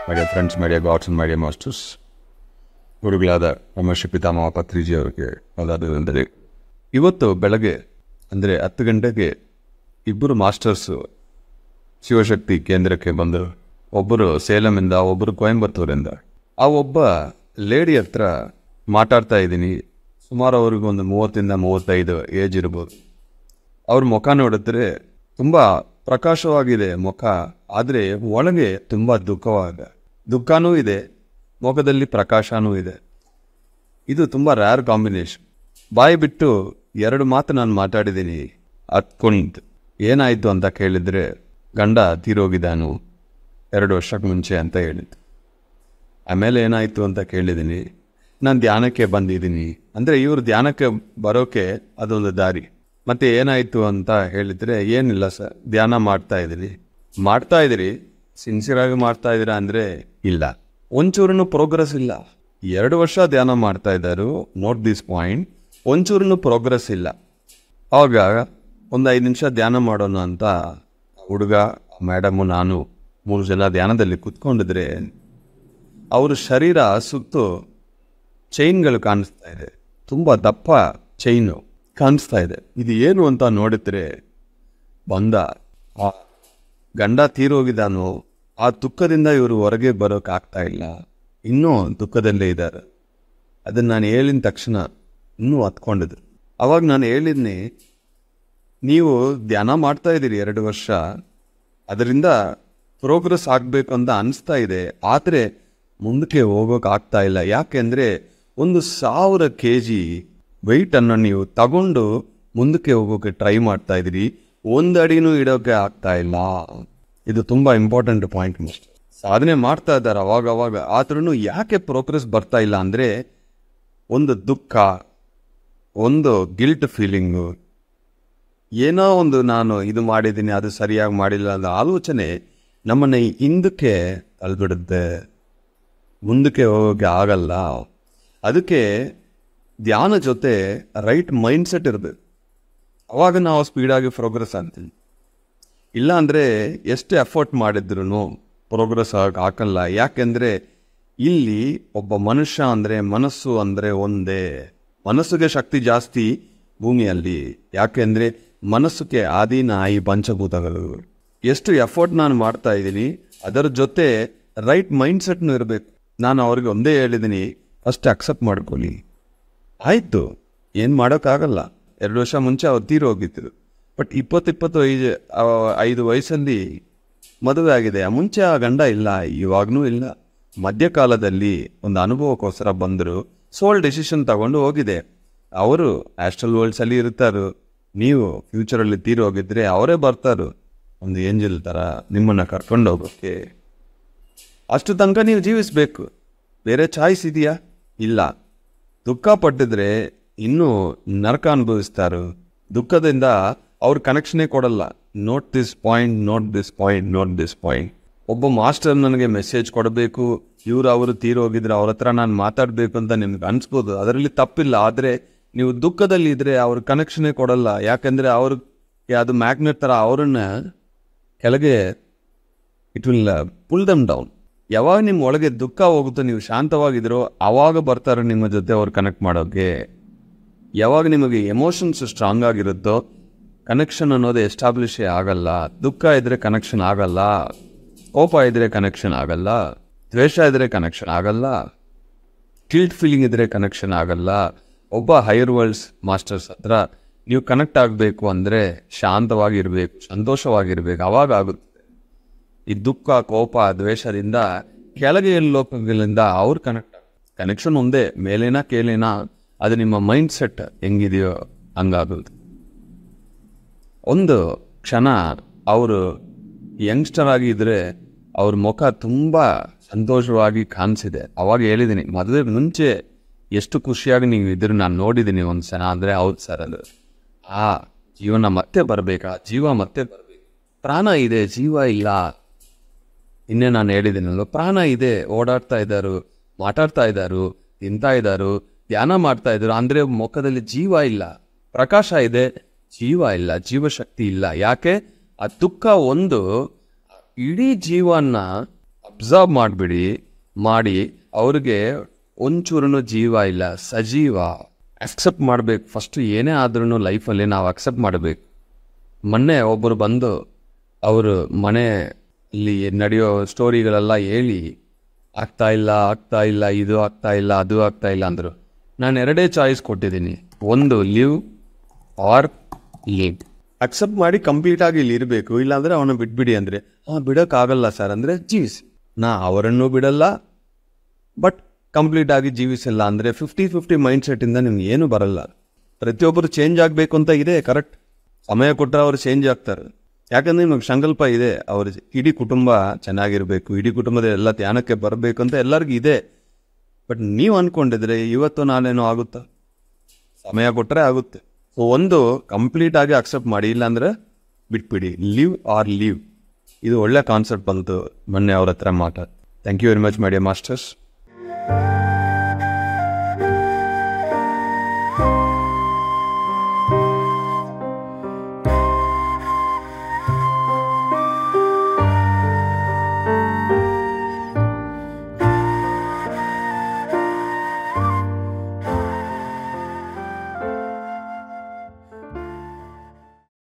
my dear friends, my dear gods and my dear masters, ಗುರುಗಳಾದ ಬ್ರಹ್ಮರ್ಷಿ ಪಿತಾಮಹ ಪತ್ರಿಜಿ ಅವರಿಗೆ ಅದಾದರೆ ಇವತ್ತು ಬೆಳಗ್ಗೆ ಅಂದರೆ 10 ಗಂಟೆಗೆ ಇಬ್ಬರು ಮಾಸ್ಟರ್ಸು ಶಿವಶಕ್ತಿ ಕೇಂದ್ರಕ್ಕೆ ಬಂದರು. ಒಬ್ಬರು ಸೇಲಮಿಂದ, ಒಬ್ಬರು ಕೊಯಂಬತ್ತೂರಿಂದ. ಆ ಒಬ್ಬ ಲೇಡಿ ಹತ್ರ ಮಾತಾಡ್ತಾ ಇದ್ದೀನಿ. ಸುಮಾರು ಅವ್ರಿಗೆ ಒಂದು 30-35 ಏಜ್ ಇರ್ಬೋದು. ಅವ್ರ ಮುಖ ನೋಡಿದ್ರೆ ತುಂಬ ಪ್ರಕಾಶವಾಗಿದೆ ಮುಖ, ಆದರೆ ಒಳಗೆ ತುಂಬ ದುಃಖನೂ ಇದೆ, ಮುಖದಲ್ಲಿ ಪ್ರಕಾಶನೂ ಇದೆ. ಇದು ತುಂಬ ರ್ಯಾರ್ ಕಾಂಬಿನೇಷನ್. ಬಾಯಿ ಬಿಟ್ಟು 2 ಮಾತು ನಾನು ಮಾತಾಡಿದ್ದೀನಿ. ಹತ್ಕೊಂಡು ಏನಾಯಿತು ಅಂತ ಕೇಳಿದರೆ, ಗಂಡ ತೀರೋಗಿದ್ದಾನು 2 ವರ್ಷಕ್ಕೆ ಮುಂಚೆ ಅಂತ ಹೇಳಿದ್ದು. ಆಮೇಲೆ ಏನಾಯಿತು ಅಂತ ಕೇಳಿದ್ದೀನಿ. ನಾನು ಧ್ಯಾನಕ್ಕೆ ಬಂದಿದ್ದೀನಿ ಅಂದರೆ ಇವರು ಧ್ಯಾನಕ್ಕೆ ಬರೋಕೆ ಅದೊಂದು ದಾರಿ. ಮತ್ತು ಏನಾಯಿತು ಅಂತ ಹೇಳಿದರೆ, ಏನಿಲ್ಲ ಸರ್, ಧ್ಯಾನ ಮಾಡ್ತಾ ಇದ್ದೀರಿ ಸಿನ್ಸಿಯರಾಗಿ ಮಾಡ್ತಾ ಇದ್ದೀರಾ ಅಂದರೆ ಇಲ್ಲ, ಒಂಚೂರನ್ನು ಪ್ರೋಗ್ರೆಸ್ ಇಲ್ಲ. 2 ವರ್ಷ ಧ್ಯಾನ ಮಾಡ್ತಾ ಇದ್ದಾರೆ, ನೋಟ್ ದಿಸ್ ಪಾಯಿಂಟ್, ಒಂಚೂರನ್ನು ಪ್ರೋಗ್ರೆಸ್ ಇಲ್ಲ. ಆವಾಗ ಒಂದು 5 ನಿಮಿಷ ಧ್ಯಾನ ಮಾಡೋಣ ಅಂತ ಹುಡುಗ, ಮೇಡಮು, ನಾನು 3 ಜನ ಧ್ಯಾನದಲ್ಲಿ ಕೂತ್ಕೊಂಡಿದ್ರೆ ಅವ್ರ ಶರೀರ ಸುತ್ತು ಚೈನ್ಗಳು ಕಾಣಿಸ್ತಾ ಇದೆ, ತುಂಬ ದಪ್ಪ ಚೈನು ಕಾಣಿಸ್ತಾ ಇದೆ. ಇದು ಏನು ಅಂತ ನೋಡಿದ್ರೆ ಬಂದ ಆ ಗಂಡ ತೀರೋಗಿದ್ದಾನು. ಆ ದುಃಖದಿಂದ ಇವರು ಹೊರಗೆ ಬರೋಕ್ಕಾಗ್ತಾ ಇಲ್ಲ, ಇನ್ನೂ ದುಃಖದಲ್ಲೇ ಇದ್ದಾರೆ. ಅದನ್ನು ನಾನು ಹೇಳಿದ ತಕ್ಷಣ ಇನ್ನೂ ಹತ್ಕೊಂಡಿದ್ರು. ಅವಾಗ ನಾನು ಹೇಳಿದ್ನಿ, ನೀವು ಧ್ಯಾನ ಮಾಡ್ತಾ ಇದ್ದೀರಿ 2 ವರ್ಷ, ಅದರಿಂದ ಪ್ರೋಗ್ರೆಸ್ ಆಗಬೇಕು ಅಂತ ಅನಿಸ್ತಾ ಇದೆ, ಆದರೆ ಮುಂದಕ್ಕೆ ಹೋಗೋಕ್ಕಾಗ್ತಾ ಇಲ್ಲ. ಯಾಕೆಂದರೆ 1000 kg ವೆಯ್ಟನ್ನು ನೀವು ತಗೊಂಡು ಮುಂದಕ್ಕೆ ಹೋಗೋಕ್ಕೆ ಟ್ರೈ ಮಾಡ್ತಾ ಇದ್ದೀರಿ, 1 ಅಡಿನೂ ಇಡೋಕ್ಕೆ ಆಗ್ತಾ ಇಲ್ಲ. ಇದು ತುಂಬ ಇಂಪಾರ್ಟೆಂಟ್ ಪಾಯಿಂಟ್. ಸಾಧನೆ ಮಾಡ್ತಾ ಇದ್ದಾರೆ ಅವಾಗವಾಗ, ಆದ್ರೂ ಯಾಕೆ ಪ್ರೋಗ್ರೆಸ್ ಬರ್ತಾ ಇಲ್ಲ ಅಂದರೆ ಒಂದು ದುಃಖ, ಒಂದು ಗಿಲ್ಟ್ ಫೀಲಿಂಗು, ಏನೋ ಒಂದು ನಾನು ಇದು ಮಾಡಿದ್ದೀನಿ ಅದು ಸರಿಯಾಗಿ ಮಾಡಿಲ್ಲ ಅನ್ನೋ ಆಲೋಚನೆ ನಮ್ಮನ್ನು ಹಿಂದಕ್ಕೆ ತಳ್ಳಿಬಿಡುತ್ತೆ, ಮುಂದಕ್ಕೆ ಹೋಗೋಕ್ಕೆ ಆಗಲ್ಲ. ಅದಕ್ಕೆ ಧ್ಯಾನ ಜೊತೆ ರೈಟ್ ಮೈಂಡ್ಸೆಟ್ ಇರಬೇಕು, ಅವಾಗ ನಾವು ಸ್ಪೀಡಾಗಿ ಪ್ರೋಗ್ರೆಸ್ ಆಗ್ತೀವಿ. ಇಲ್ಲಾಂದರೆ ಎಷ್ಟು ಎಫರ್ಟ್ ಮಾಡಿದ್ರು ಪ್ರೋಗ್ರೆಸ್ ಆಗಲ್ಲ. ಯಾಕೆಂದರೆ ಇಲ್ಲಿ ಒಬ್ಬ ಮನುಷ್ಯ ಅಂದರೆ, ಮನಸ್ಸು ಅಂದರೆ ಒಂದೇ, ಮನಸ್ಸಿಗೆ ಶಕ್ತಿ ಜಾಸ್ತಿ ಭೂಮಿಯಲ್ಲಿ. ಯಾಕೆಂದರೆ ಮನಸ್ಸಿಗೆ ಆಧೀನ ಈ ಪಂಚಭೂತಗಳು. ಎಷ್ಟು ಎಫರ್ಟ್ ನಾನು ಮಾಡ್ತಾ ಇದ್ದೀನಿ, ಅದರ ಜೊತೆ ರೈಟ್ ಮೈಂಡ್ಸೆಟ್ನೂ ಇರಬೇಕು. ನಾನು ಅವ್ರಿಗೆ ಒಂದೇ ಹೇಳಿದ್ದೀನಿ, ಫಸ್ಟ್ ಅಕ್ಸೆಪ್ಟ್ ಮಾಡ್ಕೊಳ್ಳಿ. ಆಯಿತು, ಏನು ಮಾಡೋಕ್ಕಾಗಲ್ಲ. 2 ವರ್ಷ ಮುಂಚೆ ಅವ್ರು ತೀರೋಗಿದ್ರು. ಬಟ್ 20-25 ವಯಸ್ಸಲ್ಲಿ ಮದುವೆ ಆಗಿದೆ. ಮುಂಚೆ ಆ ಗಂಡ ಇಲ್ಲ, ಇವಾಗನೂ ಇಲ್ಲ. ಮಧ್ಯಕಾಲದಲ್ಲಿ ಒಂದು ಅನುಭವಕ್ಕೋಸ್ಕರ ಬಂದರು, ಸೋಲ್ ಡೆಸಿಷನ್ ತಗೊಂಡು ಹೋಗಿದೆ. ಅವರು ಆಸ್ಟ್ರಲ್ ವರ್ಲ್ಡ್ಸಲ್ಲಿ ಇರ್ತಾರೋ, ನೀವು ಫ್ಯೂಚರಲ್ಲಿ ತೀರೋಗಿದ್ರೆ ಅವರೇ ಬರ್ತಾರೋ ಒಂದು ಏಂಜಲ್ ಥರ ನಿಮ್ಮನ್ನು ಕರ್ಕೊಂಡು ಹೋಗೋಕ್ಕೆ. ಅಷ್ಟು ತನಕ ನೀವು ಜೀವಿಸಬೇಕು, ಬೇರೆ ಚಾಯ್ಸ್ ಇದೆಯಾ? ಇಲ್ಲ. ದುಃಖ ಪಟ್ಟಿದ್ರೆ ಇನ್ನೂ ನರಕ ಅನುಭವಿಸ್ತಾರೋ. ದುಃಖದಿಂದ ಅವ್ರ ಕನೆಕ್ಷನೇ ಕೊಡಲ್ಲ. Note this point. ಒಬ್ಬ ಮಾಸ್ಟರ್ ನನಗೆ ಮೆಸೇಜ್ ಕೊಡಬೇಕು, ಅವರು ತೀರೋಗಿದ್ರೆ ಅವ್ರ ಹತ್ರ ನಾನು ಮಾತಾಡಬೇಕು ಅಂತ ನಿಮ್ಗೆ ಅನಿಸ್ಬೋದು, ಅದರಲ್ಲಿ ತಪ್ಪಿಲ್ಲ. ಆದರೆ ನೀವು ದುಃಖದಲ್ಲಿ ಇದ್ದರೆ ಅವ್ರ ಕನೆಕ್ಷನೇ ಕೊಡಲ್ಲ. ಯಾಕಂದರೆ ಅವ್ರಿಗೆ ಅದು ಮ್ಯಾಗ್ನೆಟ್ ಥರ ಅವರನ್ನು ಕೆಳಗೆ it will full dum down. ಯಾವಾಗ ನಿಮ್ಮ ಒಳಗೆ ದುಃಖ ಹೋಗುತ್ತೋ, ನೀವು ಶಾಂತವಾಗಿದ್ರೋ ಆವಾಗ ಬರ್ತಾರೆ ನಿಮ್ಮ ಜೊತೆ ಅವ್ರು ಕನೆಕ್ಟ್ ಮಾಡೋಕ್ಕೆ. ಯಾವಾಗ ನಿಮಗೆ ಎಮೋಷನ್ಸ್ ಸ್ಟ್ರಾಂಗ್ ಆಗಿರುತ್ತೋ ಕನೆಕ್ಷನ್ ಅನ್ನೋದು ಎಸ್ಟಾಬ್ಲಿಷೇ ಆಗಲ್ಲ. ದುಃಖ ಇದ್ದರೆ ಕನೆಕ್ಷನ್ ಆಗಲ್ಲ, ಕೋಪ ಇದ್ದರೆ ಕನೆಕ್ಷನ್ ಆಗಲ್ಲ, ದ್ವೇಷ ಇದ್ದರೆ ಕನೆಕ್ಷನ್ ಆಗಲ್ಲ, ಗಿಲ್ಟ್ ಫೀಲಿಂಗ್ ಇದ್ದರೆ ಕನೆಕ್ಷನ್ ಆಗಲ್ಲ. ಒಬ್ಬ ಹೈಯರ್ ವರ್ಲ್ಡ್ಸ್ ಮಾಸ್ಟರ್ಸ್ ಹತ್ರ ನೀವು ಕನೆಕ್ಟ್ ಆಗಬೇಕು ಅಂದರೆ ಶಾಂತವಾಗಿರಬೇಕು, ಸಂತೋಷವಾಗಿರಬೇಕು, ಆವಾಗ ಆಗುತ್ತೆ. ಈ ದುಃಖ, ಕೋಪ, ದ್ವೇಷದಿಂದ ಕೆಳಗೆ ಲೋಕಗಳಿಂದ ಅವ್ರು ಕನೆಕ್ಷನ್ ಒಂದೇ, ಮೇಲೇನಾ ಕೇಳೇನಾ, ಅದು ನಿಮ್ಮ ಮೈಂಡ್ ಸೆಟ್ ಹೆಂಗಿದೆಯೋ ಹಂಗಾಗುತ್ತೆ. ಒಂದು ಕ್ಷಣ ಅವರು ಯಂಗ್ಸ್ಟರ್ ಆಗಿದ್ದರೆ ಅವ್ರ ಮುಖ ತುಂಬ ಸಂತೋಷವಾಗಿ ಕಾಣಿಸಿದೆ. ಅವಾಗ ಹೇಳಿದ್ದೀನಿ, ಮದುವೆ ಮುಂಚೆ ಎಷ್ಟು ಖುಷಿಯಾಗಿ ನೀವು ಇದ್ರೆ ನಾನು ನೋಡಿದ್ದೀನಿ ಒಂದು ಸಲ. ಅಂದರೆ ಹೌದು ಸರ್, ಅದು ಆ ಜೀವನ ಮತ್ತೆ ಬರಬೇಕಾ, ಜೀವ ಮತ್ತೆ ಬರಬೇಕು. ಪ್ರಾಣ ಇದೆ, ಜೀವ ಇಲ್ಲ. ಇನ್ನೇ ನಾನು ಹೇಳಿದ್ದೀನಲ್ಲ, ಪ್ರಾಣ ಇದೆ, ಓಡಾಡ್ತಾ ಇದ್ದಾರು, ಮಾತಾಡ್ತಾ ಇದ್ದಾರು, ತಿಂತಾ ಇದ್ದಾರು, ಧ್ಯಾನ ಮಾಡ್ತಾ ಇದ್ರು. ಅಂದರೆ ಮುಖದಲ್ಲಿ ಜೀವ ಇಲ್ಲ, ಪ್ರಕಾಶ ಇದೆ, ಜೀವ ಇಲ್ಲ, ಜೀವಶಕ್ತಿ ಇಲ್ಲ. ಯಾಕೆ? ಆ ದುಃಖ ಒಂದು ಇಡೀ ಜೀವನ ಅಬ್ಸರ್ವ್ ಮಾಡಿ ಅವ್ರಿಗೆ ಒಂಚೂರು ಜೀವ ಇಲ್ಲ, ಸಜೀವ. ಅಕ್ಸೆಪ್ಟ್ ಮಾಡಬೇಕು ಫಸ್ಟ್. ಏನೇ ಆದ್ರೂ ಲೈಫಲ್ಲಿ ನಾವು ಅಕ್ಸೆಪ್ಟ್ ಮಾಡಬೇಕು. ಮೊನ್ನೆ ಒಬ್ಬರು ಬಂದು ಅವರು ಮನೆಯಲ್ಲಿ ನಡೆಯೋ ಸ್ಟೋರಿಗಳೆಲ್ಲ ಹೇಳಿ ಆಗ್ತಾ ಇಲ್ಲ, ಇದು ಆಗ್ತಾ ಇಲ್ಲ, ಅದು ಆಗ್ತಾ ಇಲ್ಲ ಅಂದರು. ನಾನು 2 ಚಾಯ್ಸ್ ಕೊಟ್ಟಿದ್ದೀನಿ. ಒಂದು, ಲಿವ್ ಆರ್ ಲೀವ್. ಅಕ್ಸೆಪ್ಟ್ ಮಾಡಿ ಕಂಪ್ಲೀಟಾಗಿ ಇಲ್ಲಿ ಇರಬೇಕು, ಇಲ್ಲಾಂದರೆ ಅವನು ಬಿಟ್ಬಿಡಿ ಅಂದರೆ ಬಿಡೋಕ್ಕಾಗಲ್ಲ ಸರ್ ಅಂದರೆ ಜೀವಿಸಿ. ನಾ ಅವರನ್ನು ಬಿಡಲ್ಲ, ಬಟ್ ಕಂಪ್ಲೀಟಾಗಿ ಜೀವಿಸಿಲ್ಲ ಅಂದರೆ 50-50 ಮೈಂಡ್ ಸೆಟ್ಟಿಂದ ನಿಮ್ಗೆ ಏನೂ ಬರಲ್ಲ. ಪ್ರತಿಯೊಬ್ಬರು ಚೇಂಜ್ ಆಗಬೇಕು ಅಂತ ಇದೆ, ಕರೆಕ್ಟ್. ಸಮಯ ಕೊಟ್ಟರೆ ಅವರು ಚೇಂಜ್ ಆಗ್ತಾರೆ. ಯಾಕಂದರೆ ನಿಮಗೆ ಸಂಕಲ್ಪ ಇದೆ, ಅವ್ರ ಇಡೀ ಕುಟುಂಬ ಚೆನ್ನಾಗಿರಬೇಕು, ಇಡೀ ಕುಟುಂಬದ ಎಲ್ಲ ಧ್ಯಾನಕ್ಕೆ ಬರಬೇಕು ಅಂತ ಎಲ್ಲರಿಗೂ ಇದೆ. ಬಟ್ ನೀವು ಅಂದ್ಕೊಂಡಿದ್ರೆ ಇವತ್ತು ನಾನೇನೋ ಆಗುತ್ತಾ? ಸಮಯ ಕೊಟ್ಟರೆ ಆಗುತ್ತೆ. ಸೊ ಒಂದು, ಕಂಪ್ಲೀಟಾಗಿ ಅಕ್ಸೆಪ್ಟ್ ಮಾಡಿ, ಇಲ್ಲಾಂದರೆ ಬಿಟ್ಬಿಡಿ. Live or leave. ಇದು ಒಳ್ಳೆ ಕಾನ್ಸೆಪ್ಟ್ ಬಂತು ಮೊನ್ನೆ ಅವ್ರ ಹತ್ರ ಮಾತಾಡಿ. Thank you very much my dear masters.